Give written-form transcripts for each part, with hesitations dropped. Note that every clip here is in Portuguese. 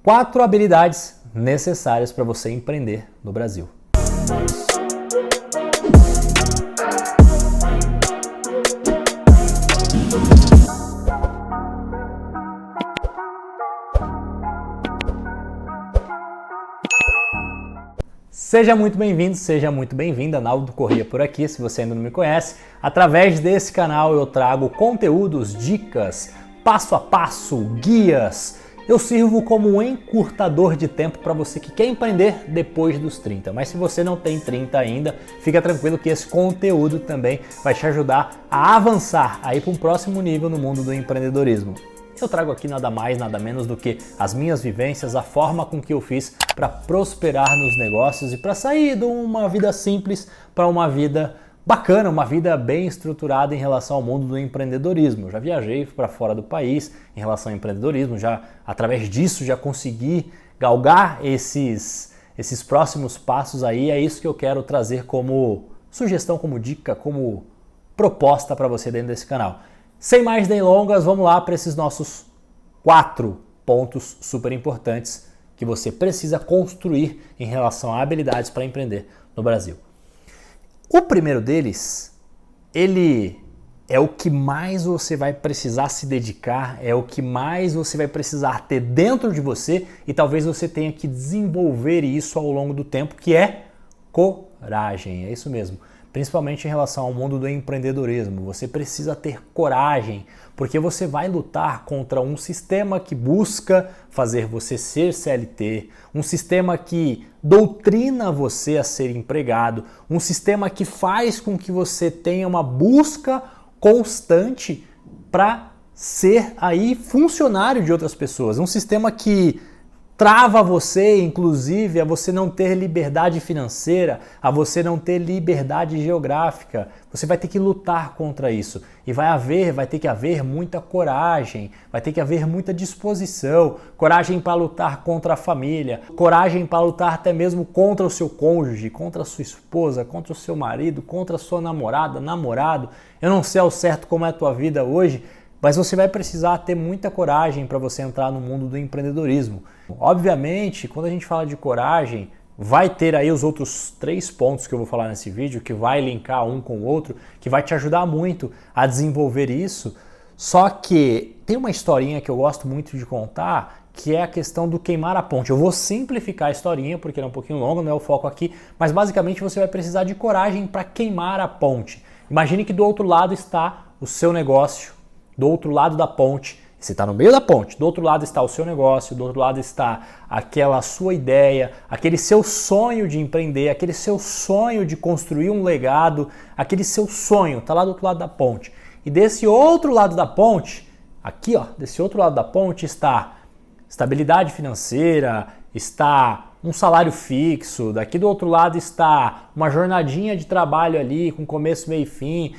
4 habilidades necessárias para você empreender no Brasil. Seja muito bem-vindo, seja muito bem-vinda, Naldo Corrêa por aqui, se você ainda não me conhece. Através desse canal eu trago conteúdos, dicas, passo a passo, guias. Eu sirvo como um encurtador de tempo para você que quer empreender depois dos 30. Mas se você não tem 30 ainda, fica tranquilo que esse conteúdo também vai te ajudar a avançar aí para um próximo nível no mundo do empreendedorismo. Eu trago aqui nada mais, nada menos do que as minhas vivências, a forma com que eu fiz para prosperar nos negócios e para sair de uma vida simples para uma vida bacana, uma vida bem estruturada em relação ao mundo do empreendedorismo. Eu já viajei para fora do país em relação ao empreendedorismo, já através disso já consegui galgar esses próximos passos aí. É isso que eu quero trazer como sugestão, como dica, como proposta para você dentro desse canal. Sem mais delongas, vamos lá para esses nossos 4 pontos super importantes que você precisa construir em relação a habilidades para empreender no Brasil. O primeiro deles, ele é o que mais você vai precisar se dedicar, é o que mais você vai precisar ter dentro de você e talvez você tenha que desenvolver isso ao longo do tempo, que é coragem, é isso mesmo. Principalmente em relação ao mundo do empreendedorismo, você precisa ter coragem, porque você vai lutar contra um sistema que busca fazer você ser CLT, um sistema que doutrina você a ser empregado, um sistema que faz com que você tenha uma busca constante para ser aí funcionário de outras pessoas, um sistema que trava você, inclusive, a você não ter liberdade financeira, a você não ter liberdade geográfica. Você vai ter que lutar contra isso. E vai ter que haver muita coragem, vai ter que haver muita disposição, coragem para lutar contra a família, coragem para lutar até mesmo contra o seu cônjuge, contra a sua esposa, contra o seu marido, contra a sua namorada, namorado. Eu não sei ao certo como é a tua vida hoje, mas você vai precisar ter muita coragem para você entrar no mundo do empreendedorismo. Obviamente, quando a gente fala de coragem, vai ter aí os outros 3 pontos que eu vou falar nesse vídeo, que vai linkar um com o outro, que vai te ajudar muito a desenvolver isso. Só que tem uma historinha que eu gosto muito de contar, que é a questão do queimar a ponte. Eu vou simplificar a historinha, porque ela é um pouquinho longa, não é o foco aqui, mas basicamente você vai precisar de coragem para queimar a ponte. Imagine que do outro lado está o seu negócio, do outro lado da ponte, você está no meio da ponte, do outro lado está o seu negócio, do outro lado está aquela sua ideia, aquele seu sonho de empreender, aquele seu sonho de construir um legado, aquele seu sonho, está lá do outro lado da ponte. E desse outro lado da ponte, aqui ó, desse outro lado da ponte está estabilidade financeira, está um salário fixo, daqui do outro lado está uma jornadinha de trabalho ali com começo, meio e fim,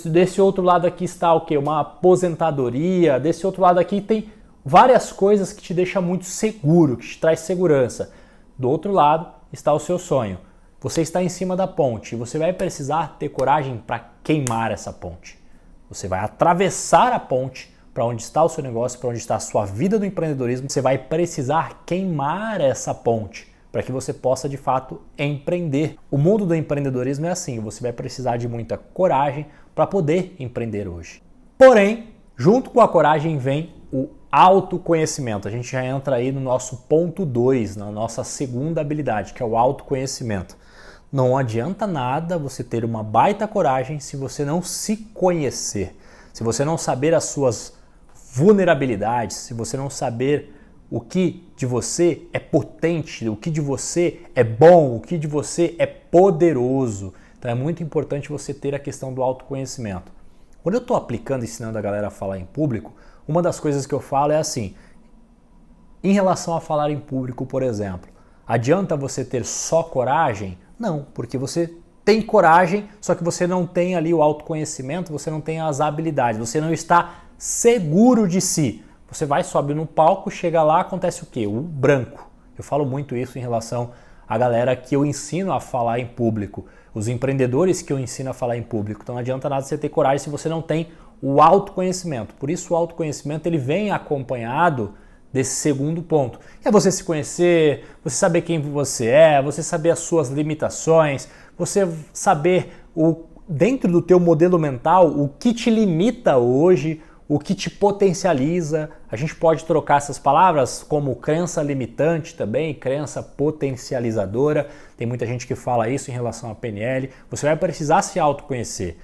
desse outro lado aqui está o quê? Uma aposentadoria, desse outro lado aqui tem várias coisas que te deixam muito seguro, que te traz segurança. Do outro lado está o seu sonho. Você está em cima da ponte e você vai precisar ter coragem para queimar essa ponte. Você vai atravessar a ponte para onde está o seu negócio, para onde está a sua vida do empreendedorismo, você vai precisar queimar essa ponte para que você possa de fato empreender. O mundo do empreendedorismo é assim, você vai precisar de muita coragem para poder empreender hoje. Porém, junto com a coragem vem o autoconhecimento. A gente já entra aí no nosso ponto 2, na nossa segunda habilidade, que é o autoconhecimento. Não adianta nada você ter uma baita coragem se você não se conhecer, se você não saber as suas vulnerabilidades, se você não saber o que de você é potente, o que de você é bom, o que de você é poderoso. Então é muito importante você ter a questão do autoconhecimento. Quando eu estou aplicando, ensinando a galera a falar em público, uma das coisas que eu falo é assim, em relação a falar em público, por exemplo, adianta você ter só coragem? Não, porque você tem coragem, só que você não tem ali o autoconhecimento, você não tem as habilidades, você não está seguro de si. Você vai, sobe no palco, chega lá, acontece o quê? O branco. Eu falo muito isso em relação à galera que eu ensino a falar em público, os empreendedores que eu ensino a falar em público. Então não adianta nada você ter coragem se você não tem o autoconhecimento. Por isso o autoconhecimento ele vem acompanhado desse segundo ponto. É você se conhecer, você saber quem você é, você saber as suas limitações, você saber dentro do teu modelo mental o que te limita hoje, o que te potencializa. A gente pode trocar essas palavras como crença limitante também, crença potencializadora. Tem muita gente que fala isso em relação à PNL. Você vai precisar se autoconhecer.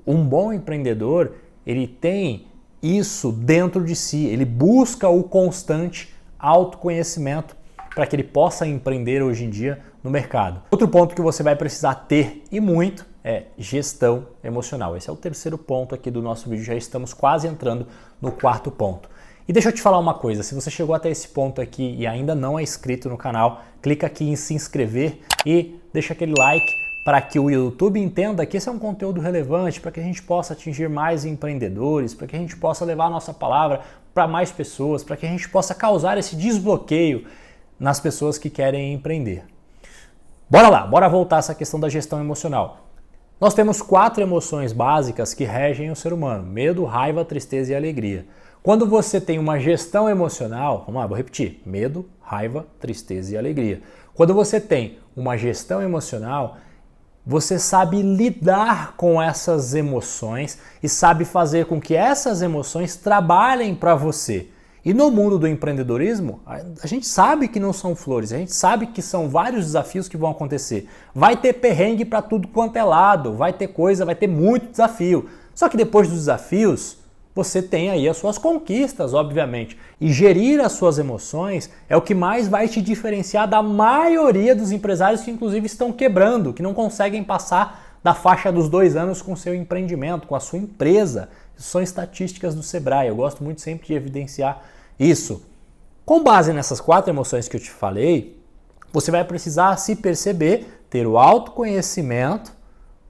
Um bom empreendedor, ele tem isso dentro de si, ele busca o constante autoconhecimento para que ele possa empreender hoje em dia no mercado. Outro ponto que você vai precisar ter e muito é gestão emocional. Esse é o terceiro ponto aqui do nosso vídeo, já estamos quase entrando no quarto ponto. E deixa eu te falar uma coisa, se você chegou até esse ponto aqui e ainda não é inscrito no canal, clica aqui em se inscrever e deixa aquele like para que o YouTube entenda que esse é um conteúdo relevante, para que a gente possa atingir mais empreendedores, para que a gente possa levar a nossa palavra para mais pessoas, para que a gente possa causar esse desbloqueio nas pessoas que querem empreender. Bora lá, bora voltar a essa questão da gestão emocional. Nós temos 4 emoções básicas que regem o ser humano: medo, raiva, tristeza e alegria. Quando você tem uma gestão emocional, vamos lá, vou repetir: medo, raiva, tristeza e alegria. Quando você tem uma gestão emocional, você sabe lidar com essas emoções e sabe fazer com que essas emoções trabalhem para você. E no mundo do empreendedorismo, a gente sabe que não são flores, a gente sabe que são vários desafios que vão acontecer. Vai ter perrengue para tudo quanto é lado, vai ter coisa, vai ter muito desafio. Só que depois dos desafios, você tem aí as suas conquistas, obviamente. E gerir as suas emoções é o que mais vai te diferenciar da maioria dos empresários que inclusive estão quebrando, que não conseguem passar da faixa dos 2 anos com o seu empreendimento, com a sua empresa. Isso são estatísticas do Sebrae, eu gosto muito sempre de evidenciar isso. Com base nessas 4 emoções que eu te falei, você vai precisar se perceber, ter o autoconhecimento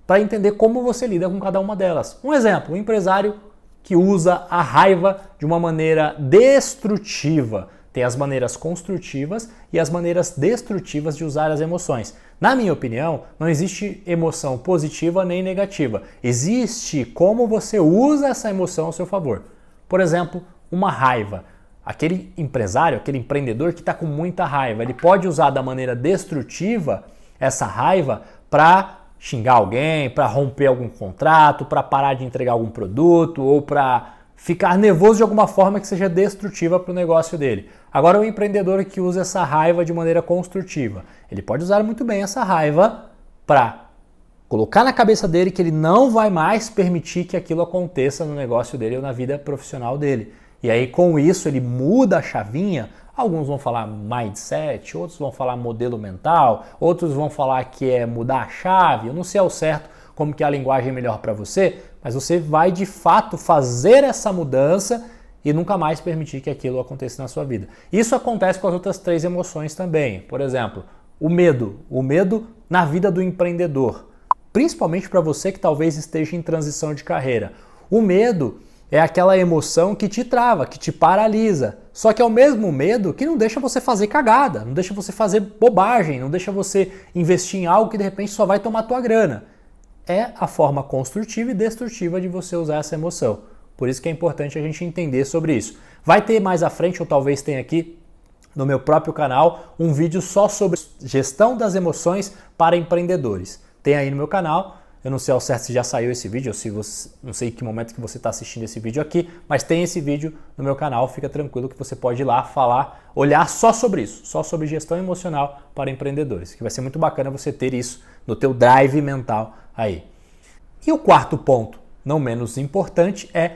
para entender como você lida com cada uma delas. Um exemplo, um empresário que usa a raiva de uma maneira destrutiva. Tem as maneiras construtivas e as maneiras destrutivas de usar as emoções. Na minha opinião, não existe emoção positiva nem negativa. Existe como você usa essa emoção ao seu favor. Por exemplo, uma raiva. Aquele empresário, aquele empreendedor que está com muita raiva, ele pode usar da maneira destrutiva essa raiva para xingar alguém, para romper algum contrato, para parar de entregar algum produto ou para ficar nervoso de alguma forma que seja destrutiva para o negócio dele. Agora, o empreendedor que usa essa raiva de maneira construtiva, ele pode usar muito bem essa raiva para colocar na cabeça dele que ele não vai mais permitir que aquilo aconteça no negócio dele ou na vida profissional dele. E aí, com isso, ele muda a chavinha. Alguns vão falar mindset, outros vão falar modelo mental, outros vão falar que é mudar a chave. Eu não sei ao certo como que é a linguagem melhor para você, mas você vai de fato fazer essa mudança e nunca mais permitir que aquilo aconteça na sua vida. Isso acontece com as outras 3 emoções também. Por exemplo, o medo. O medo na vida do empreendedor, principalmente para você que talvez esteja em transição de carreira. O medo é aquela emoção que te trava, que te paralisa. Só que é o mesmo medo que não deixa você fazer cagada, não deixa você fazer bobagem, não deixa você investir em algo que de repente só vai tomar tua grana. É a forma construtiva e destrutiva de você usar essa emoção. Por isso que é importante a gente entender sobre isso. Vai ter mais à frente, ou talvez tenha aqui no meu próprio canal, um vídeo só sobre gestão das emoções para empreendedores. Tem aí no meu canal. Eu não sei ao certo se já saiu esse vídeo ou se você, não sei em que momento que você está assistindo esse vídeo aqui, mas tem esse vídeo no meu canal, fica tranquilo que você pode ir lá falar, olhar só sobre isso, só sobre gestão emocional para empreendedores, que vai ser muito bacana você ter isso no teu drive mental aí. E o quarto ponto, não menos importante, é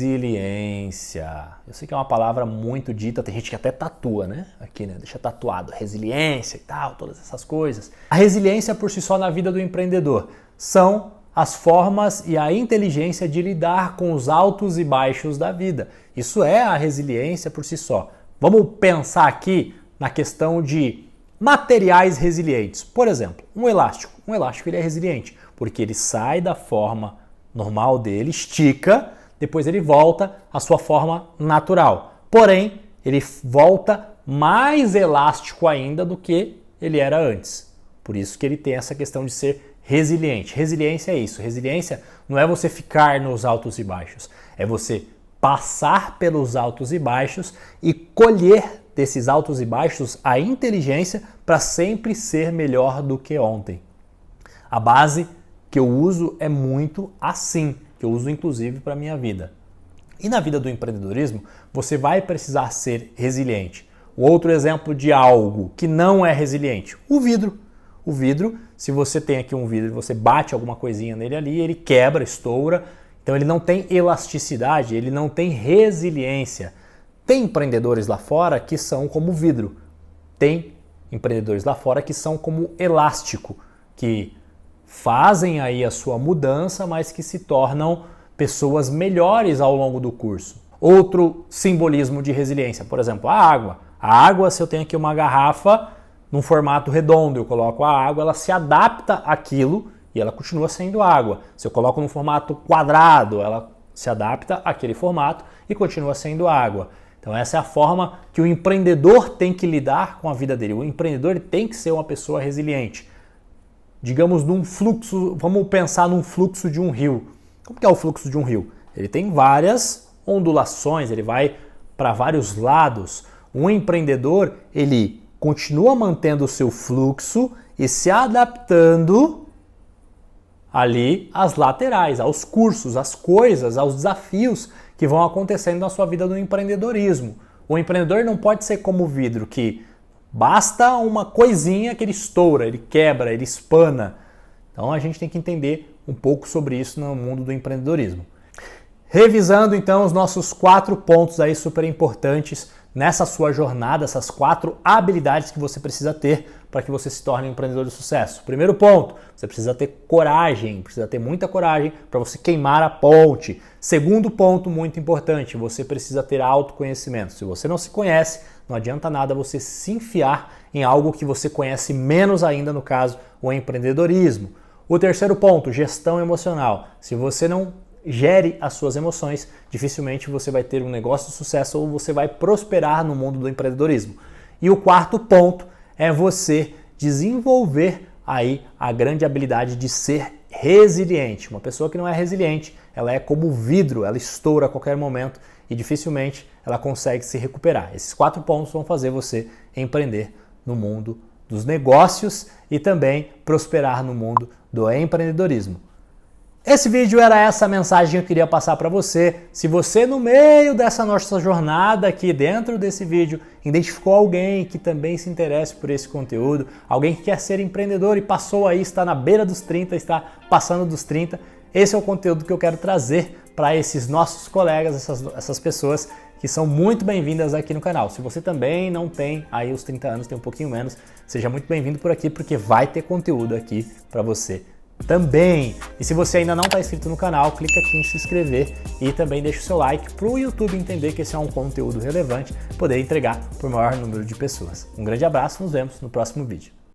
resiliência. Eu sei que é uma palavra muito dita, tem gente que até tatua, né? Aqui, né? Deixa tatuado, resiliência e tal, todas essas coisas. A resiliência por si só na vida do empreendedor são as formas e a inteligência de lidar com os altos e baixos da vida. Isso é a resiliência por si só. Vamos pensar aqui na questão de materiais resilientes. Por exemplo, um elástico. Um elástico ele é resiliente porque ele sai da forma normal dele, estica, depois ele volta à sua forma natural. Porém, ele volta mais elástico ainda do que ele era antes. Por isso que ele tem essa questão de ser resiliente. Resiliência é isso. Resiliência não é você ficar nos altos e baixos. É você passar pelos altos e baixos e colher desses altos e baixos a inteligência para sempre ser melhor do que ontem. A base que eu uso é muito assim, que eu uso inclusive para a minha vida. E na vida do empreendedorismo, você vai precisar ser resiliente. Outro exemplo de algo que não é resiliente, o vidro. O vidro, se você tem aqui um vidro e você bate alguma coisinha nele ali, ele quebra, estoura. Então ele não tem elasticidade, ele não tem resiliência. Tem empreendedores lá fora que são como vidro. Tem empreendedores lá fora que são como elástico, que fazem aí a sua mudança, mas que se tornam pessoas melhores ao longo do curso. Outro simbolismo de resiliência, por exemplo, a água. A água, se eu tenho aqui uma garrafa num formato redondo, eu coloco a água, ela se adapta àquilo e ela continua sendo água. Se eu coloco num formato quadrado, ela se adapta àquele formato e continua sendo água. Então essa é a forma que o empreendedor tem que lidar com a vida dele. O empreendedor tem que ser uma pessoa resiliente. Digamos num fluxo, vamos pensar num fluxo de um rio. Como que é o fluxo de um rio? Ele tem várias ondulações, ele vai para vários lados. Um empreendedor, ele continua mantendo o seu fluxo e se adaptando ali às laterais, aos cursos, às coisas, aos desafios que vão acontecendo na sua vida do empreendedorismo. O empreendedor não pode ser como o vidro, que basta uma coisinha que ele estoura, ele quebra, ele espana. Então a gente tem que entender um pouco sobre isso no mundo do empreendedorismo. Revisando então os nossos 4 pontos aí super importantes nessa sua jornada, essas 4 habilidades que você precisa ter para que você se torne um empreendedor de sucesso. Primeiro ponto, você precisa ter coragem, precisa ter muita coragem para você queimar a ponte. Segundo ponto muito importante, você precisa ter autoconhecimento. Se você não se conhece, não adianta nada você se enfiar em algo que você conhece menos ainda, no caso, o empreendedorismo. O terceiro ponto, gestão emocional. Se você não gere as suas emoções, dificilmente você vai ter um negócio de sucesso ou você vai prosperar no mundo do empreendedorismo. E o quarto ponto é você desenvolver aí a grande habilidade de ser resiliente. Uma pessoa que não é resiliente, ela é como vidro, ela estoura a qualquer momento e dificilmente ela consegue se recuperar. Esses 4 pontos vão fazer você empreender no mundo dos negócios e também prosperar no mundo do empreendedorismo. Esse vídeo era essa mensagem que eu queria passar para você. Se você no meio dessa nossa jornada aqui dentro desse vídeo identificou alguém que também se interesse por esse conteúdo, alguém que quer ser empreendedor e passou aí, está na beira dos 30, está passando dos 30, esse é o conteúdo que eu quero trazer para esses nossos colegas, essas pessoas que são muito bem-vindas aqui no canal. Se você também não tem aí os 30 anos, tem um pouquinho menos, seja muito bem-vindo por aqui porque vai ter conteúdo aqui para você também. E se você ainda não está inscrito no canal, clica aqui em se inscrever e também deixa o seu like para o YouTube entender que esse é um conteúdo relevante, poder entregar para o maior número de pessoas. Um grande abraço, nos vemos no próximo vídeo.